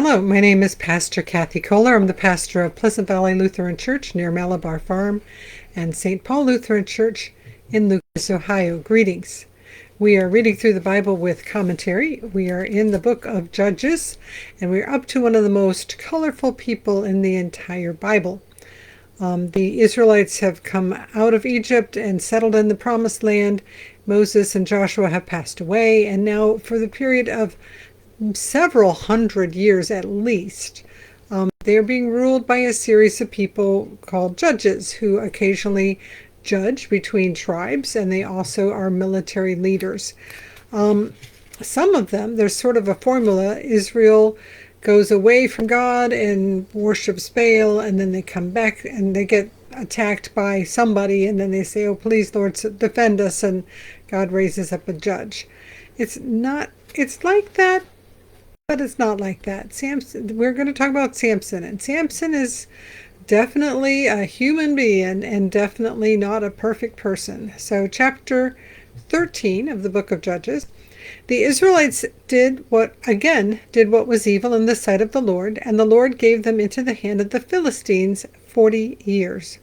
Hello, my name is Pastor Kris Kollar. I'm the pastor of Pleasant Valley Lutheran Church near Malabar Farm and St. Paul Lutheran Church in Lucas, Ohio. Greetings. We are reading through the Bible with commentary. We are in the book of Judges, and we're up to one of the most colorful people in the entire Bible. The Israelites have come out of Egypt and settled in the Promised Land. Moses and Joshua have passed away, and now for the period of several hundred years at least, they are being ruled by a series of people called judges who occasionally judge between tribes, and they also are military leaders. Some of them, there's sort of a formula. Israel goes away from God and worships Baal, and then they come back and they get attacked by somebody, and then they say, "Oh, please, Lord, defend us," and God raises up a judge. It's like that, but it's not like that. Samson, we're going to talk about Samson, and Samson is definitely a human being and definitely not a perfect person. So chapter 13 of the book of Judges. The Israelites did what was evil in the sight of the Lord, and the Lord gave them into the hand of the Philistines 40 years.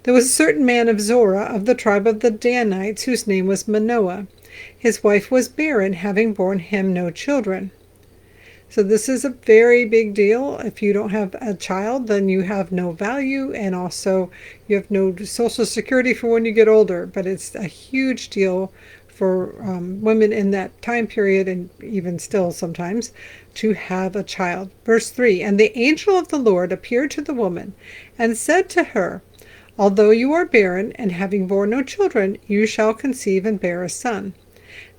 There was a certain man of Zorah of the tribe of the Danites whose name was Manoah. His wife was barren, having borne him no children. So this is a very big deal. If you don't have a child, then you have no value, and also you have no social security for when you get older. But it's a huge deal for women in that time period, and even still sometimes, to have a child. Verse 3, "And the angel of the Lord appeared to the woman and said to her, Although you are barren and having borne no children, you shall conceive and bear a son.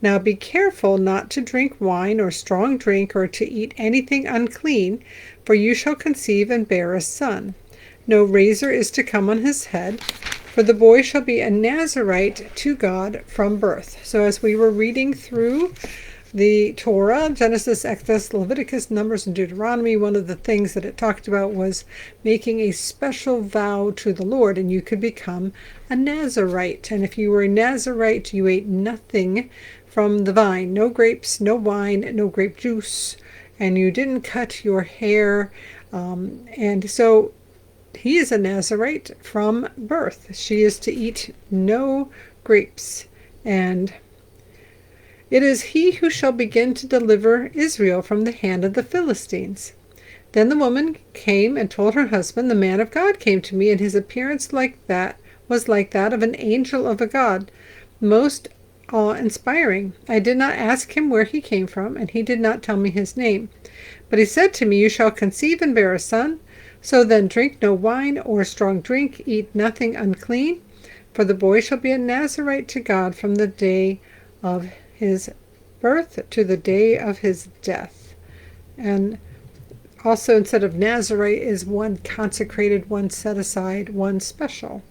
Now be careful not to drink wine or strong drink or to eat anything unclean, for you shall conceive and bear a son. No razor is to come on his head, for the boy shall be a Nazirite to God from birth." So as we were reading through the Torah, Genesis, Exodus, Leviticus, Numbers, and Deuteronomy, one of the things that it talked about was making a special vow to the Lord, and you could become a Nazirite. And if you were a Nazirite, you ate nothing from the vine, no grapes, no wine, no grape juice, and you didn't cut your hair. And so he is a Nazirite from birth. She is to eat no grapes, and it is he who shall begin to deliver Israel from the hand of the Philistines. Then the woman came and told her husband, "The man of God came to me, and his appearance was like that of an angel of a God, most awe-inspiring. I did not ask him where he came from, and he did not tell me his name. But he said to me, You shall conceive and bear a son. So then drink no wine or strong drink, eat nothing unclean, for the boy shall be a Nazirite to God from the day of his birth to the day of his death." And also, instead of Nazirite, is one consecrated, one set aside, one special.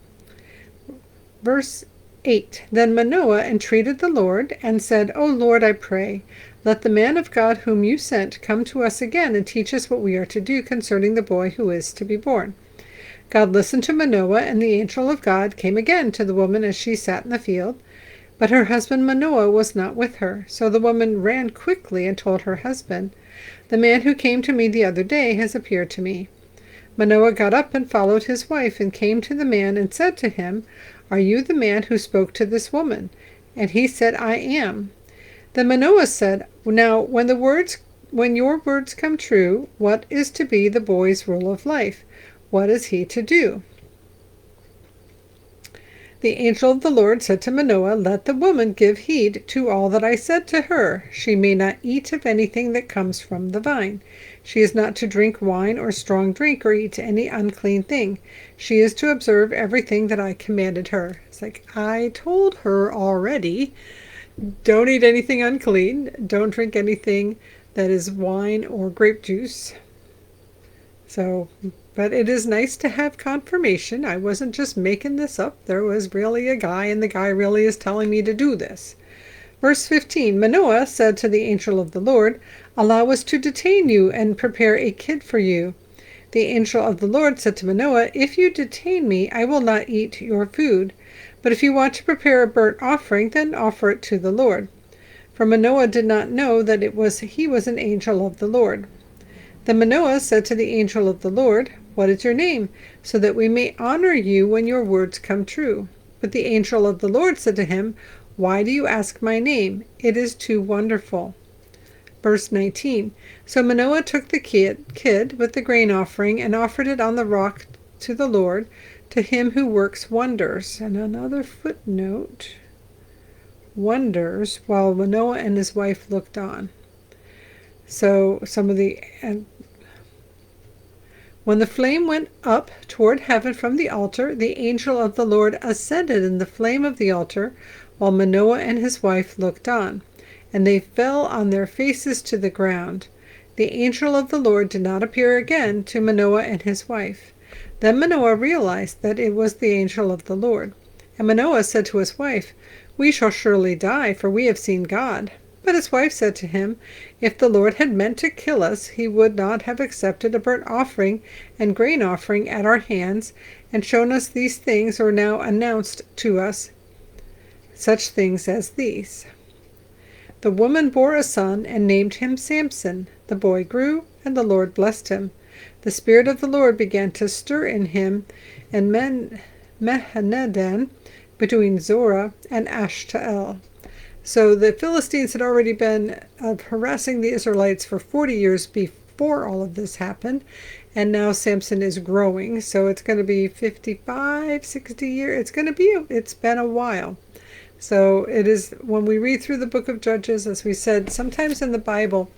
Verse 8, "Then Manoah entreated the Lord and said, O Lord, I pray, let the man of God whom you sent come to us again and teach us what we are to do concerning the boy who is to be born. God listened to Manoah, and the angel of God came again to the woman as she sat in the field. But her husband Manoah was not with her. So the woman ran quickly and told her husband, The man who came to me the other day has appeared to me. Manoah got up and followed his wife and came to the man and said to him, Are you the man who spoke to this woman? And he said, I am. Then Manoah said, Now when your words come true, what is to be the boy's rule of life? What is he to do? The angel of the Lord said to Manoah, Let the woman give heed to all that I said to her. She may not eat of anything that comes from the vine. She is not to drink wine or strong drink or eat any unclean thing. She is to observe everything that I commanded her. It's like, I told her already, don't eat anything unclean. Don't drink anything that is wine or grape juice. But it is nice to have confirmation. I wasn't just making this up. There was really a guy, and the guy really is telling me to do this. Verse 15, Manoah said to the angel of the Lord, Allow us to detain you and prepare a kid for you. The angel of the Lord said to Manoah, If you detain me, I will not eat your food. But if you want to prepare a burnt offering, then offer it to the Lord. For Manoah did not know that he was an angel of the Lord. Then Manoah said to the angel of the Lord, "What is your name, so that we may honor you when your words come true?" But the angel of the Lord said to him, "Why do you ask my name? It is too wonderful." Verse 19. So Manoah took the kid with the grain offering and offered it on the rock to the Lord, to him who works wonders. And another footnote, wonders, while Manoah and his wife looked on. So when the flame went up toward heaven from the altar, the angel of the Lord ascended in the flame of the altar, while Manoah and his wife looked on. And they fell on their faces to the ground. The angel of the Lord did not appear again to Manoah and his wife. Then Manoah realized that it was the angel of the Lord. And Manoah said to his wife, "We shall surely die, for we have seen God." But his wife said to him, "If the Lord had meant to kill us, he would not have accepted a burnt offering and grain offering at our hands, and shown us these things, or now announced to us such things as these." The woman bore a son and named him Samson. The boy grew, and the Lord blessed him. The Spirit of the Lord began to stir in him, and Mehanedan, between Zorah and Ashtael. So the Philistines had already been harassing the Israelites for 40 years before all of this happened, and now Samson is growing, so it's going to be 55, 60 years. It's been a while. So it is, when we read through the book of Judges, as we said, sometimes in the Bible,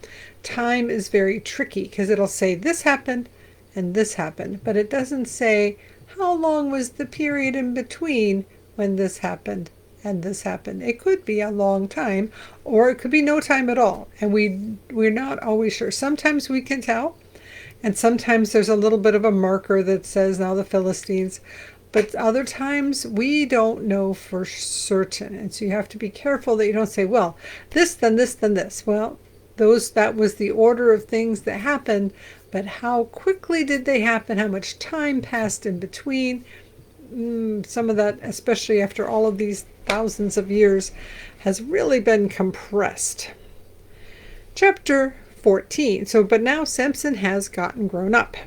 time is very tricky because it'll say this happened and this happened, but it doesn't say how long was the period in between when this happened and this happened. It could be a long time, or it could be no time at all, and we're not always sure. Sometimes we can tell, and sometimes there's a little bit of a marker that says now the Philistines. But other times we don't know for certain. And so you have to be careful that you don't say, well, this, then this, then this. Well, that was the order of things that happened, but how quickly did they happen? How much time passed in between? Some of that, especially after all of these thousands of years, has really been compressed. Chapter 14. But now Samson has gotten grown up.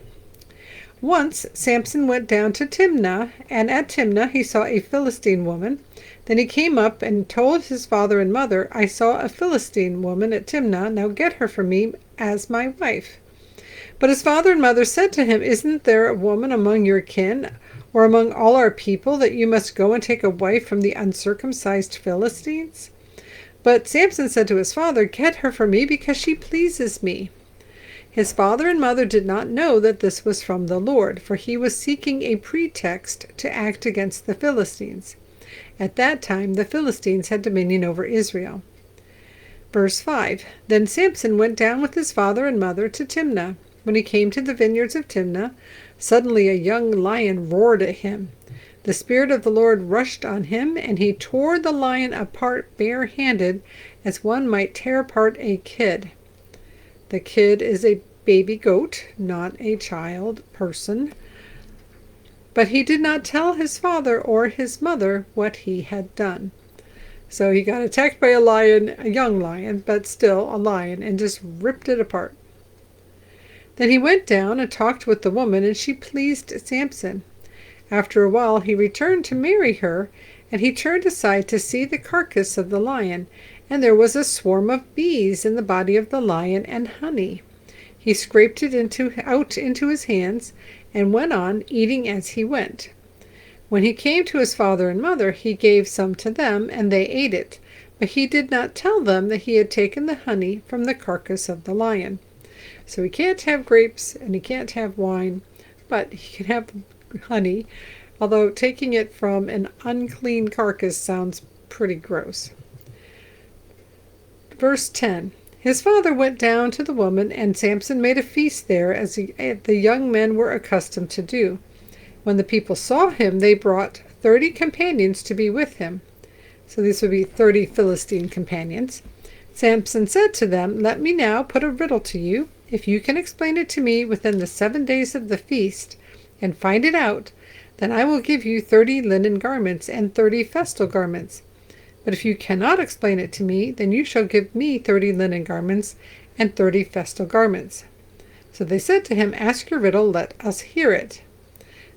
Once Samson went down to Timnah, and at Timnah he saw a Philistine woman. Then he came up and told his father and mother, "I saw a Philistine woman at Timnah. Now get her for me as my wife." But his father and mother said to him, "Isn't there a woman among your kin, or among all our people, that you must go and take a wife from the uncircumcised Philistines?" But Samson said to his father, "Get her for me, because she pleases me." His father and mother did not know that this was from the Lord, for he was seeking a pretext to act against the Philistines. At that time the Philistines had dominion over Israel. Verse 5. Then Samson went down with his father and mother to Timnah. When he came to the vineyards of Timnah, suddenly a young lion roared at him. The Spirit of the Lord rushed on him, and he tore the lion apart barehanded, as one might tear apart a kid. The kid is a baby goat, not a child person. But he did not tell his father or his mother what he had done. So he got attacked by a lion, a young lion, but still a lion, and just ripped it apart. Then he went down and talked with the woman, and she pleased Samson. After a while he returned to marry her, and he turned aside to see the carcass of the lion, and there was a swarm of bees in the body of the lion and honey. He scraped it out into his hands, and went on eating as he went. When he came to his father and mother, he gave some to them, and they ate it. But he did not tell them that he had taken the honey from the carcass of the lion. So he can't have grapes, and he can't have wine, but he can have honey, although taking it from an unclean carcass sounds pretty gross. Verse 10. His father went down to the woman, and Samson made a feast there, as the young men were accustomed to do. When the people saw him, they brought 30 companions to be with him. So these would be 30 Philistine companions. Samson said to them, "Let me now put a riddle to you. If you can explain it to me within the 7 days of the feast, and find it out, then I will give you 30 linen garments and 30 festal garments. But if you cannot explain it to me, then you shall give me 30 linen garments and 30 festal garments." So they said to him, "Ask your riddle, let us hear it."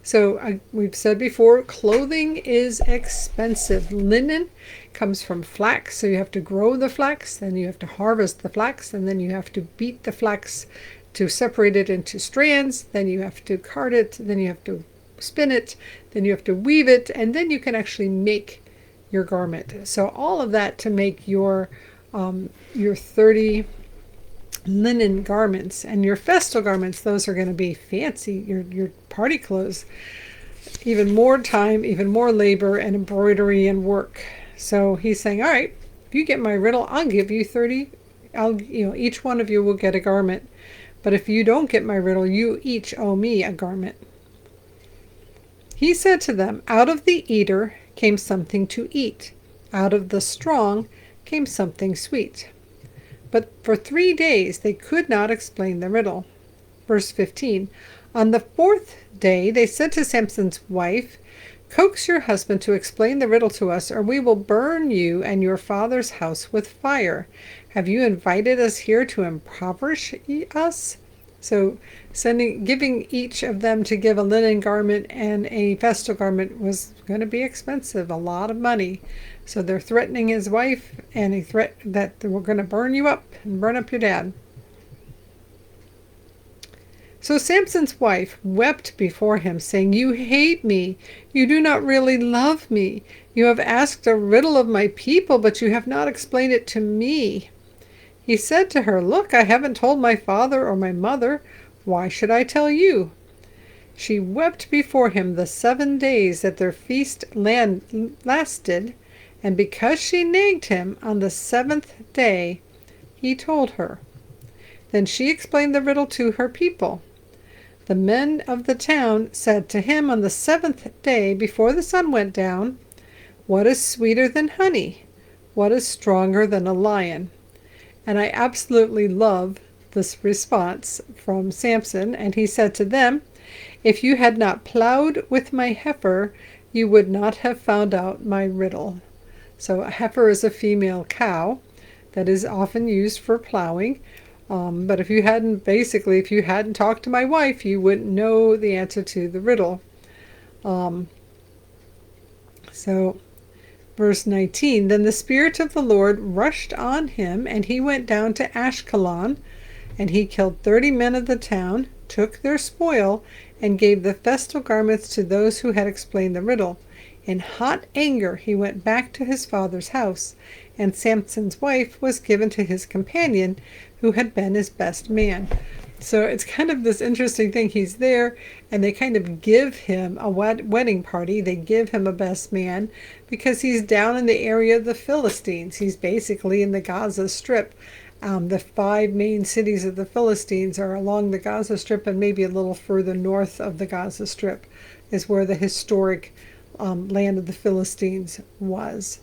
So we've said before, clothing is expensive. Linen comes from flax, so you have to grow the flax, then you have to harvest the flax, and then you have to beat the flax to separate it into strands, then you have to card it, then you have to spin it, then you have to weave it, and then you can actually make your garment. So all of that to make your 30 linen garments, and your festal garments, those are going to be fancy, your party clothes. Even more time, even more labor and embroidery and work. So he's saying, all right, if you get my riddle, I'll give you 30. Each one of you will get a garment. But if you don't get my riddle, you each owe me a garment. He said to them, out of the eater came something to eat. Out of the strong came something sweet. But for 3 days they could not explain the riddle. Verse 15, on the 4th day they said to Samson's wife, coax your husband to explain the riddle to us, or we will burn you and your father's house with fire. Have you invited us here to impoverish us? So giving each of them to give a linen garment and a festal garment was going to be expensive, a lot of money. So they're threatening his wife, and a threat that we're going to burn you up and burn up your dad. So Samson's wife wept before him, saying, you hate me. You do not really love me. You have asked a riddle of my people, but you have not explained it to me. He said to her, look, I haven't told my father or my mother. Why should I tell you? She wept before him the 7 days that their feast lasted, and because she nagged him on the 7th day, he told her. Then she explained the riddle to her people. The men of the town said to him on the 7th day before the sun went down, what is sweeter than honey? What is stronger than a lion? And I absolutely love this response from Samson. And he said to them, if you had not plowed with my heifer, you would not have found out my riddle. So a heifer is a female cow that is often used for plowing. But if you hadn't talked to my wife, you wouldn't know the answer to the riddle. So verse 19, then the Spirit of the Lord rushed on him, and he went down to Ashkelon, and he killed 30 men of the town, took their spoil, and gave the festal garments to those who had explained the riddle. In hot anger he went back to his father's house, and Samson's wife was given to his companion, who had been his best man. So it's kind of this interesting thing. He's there, and they kind of give him a wedding party. They give him a best man because he's down in the area of the Philistines. He's basically in the Gaza Strip. The 5 main cities of the Philistines are along the Gaza Strip, and maybe a little further north of the Gaza Strip is where the historic land of the Philistines was.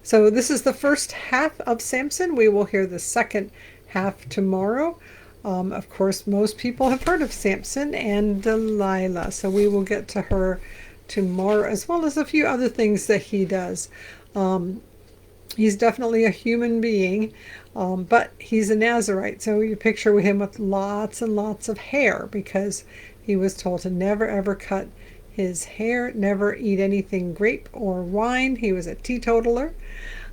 So this is the first half of Samson. We will hear the second half tomorrow. Of course, most people have heard of Samson and Delilah, so we will get to her tomorrow, as well as a few other things that he does. He's definitely a human being, but he's a Nazarite, so you picture him with lots and lots of hair, because he was told to never ever cut his hair, never eat anything grape or wine. He was a teetotaler,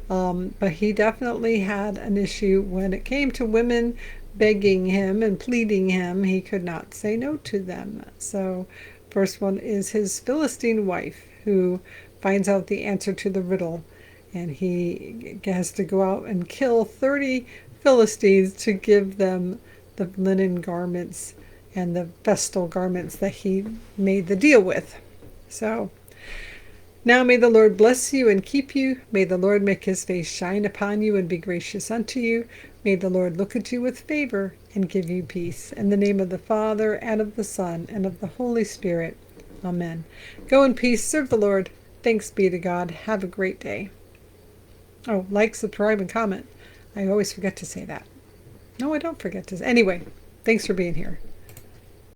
but he definitely had an issue when it came to women begging him and pleading him. He could not say no to them. So first one is his Philistine wife, who finds out the answer to the riddle, and he has to go out and kill 30 Philistines to give them the linen garments and the festal garments that he made the deal with. So now may the Lord bless you and keep you. May the Lord make his face shine upon you and be gracious unto you. May the Lord look at you with favor and give you peace. In the name of the Father, and of the Son, and of the Holy Spirit. Amen. Go in peace. Serve the Lord. Thanks be to God. Have a great day. Oh, like, subscribe, and comment. I always forget to say that. No, I don't forget to. Anyway, thanks for being here.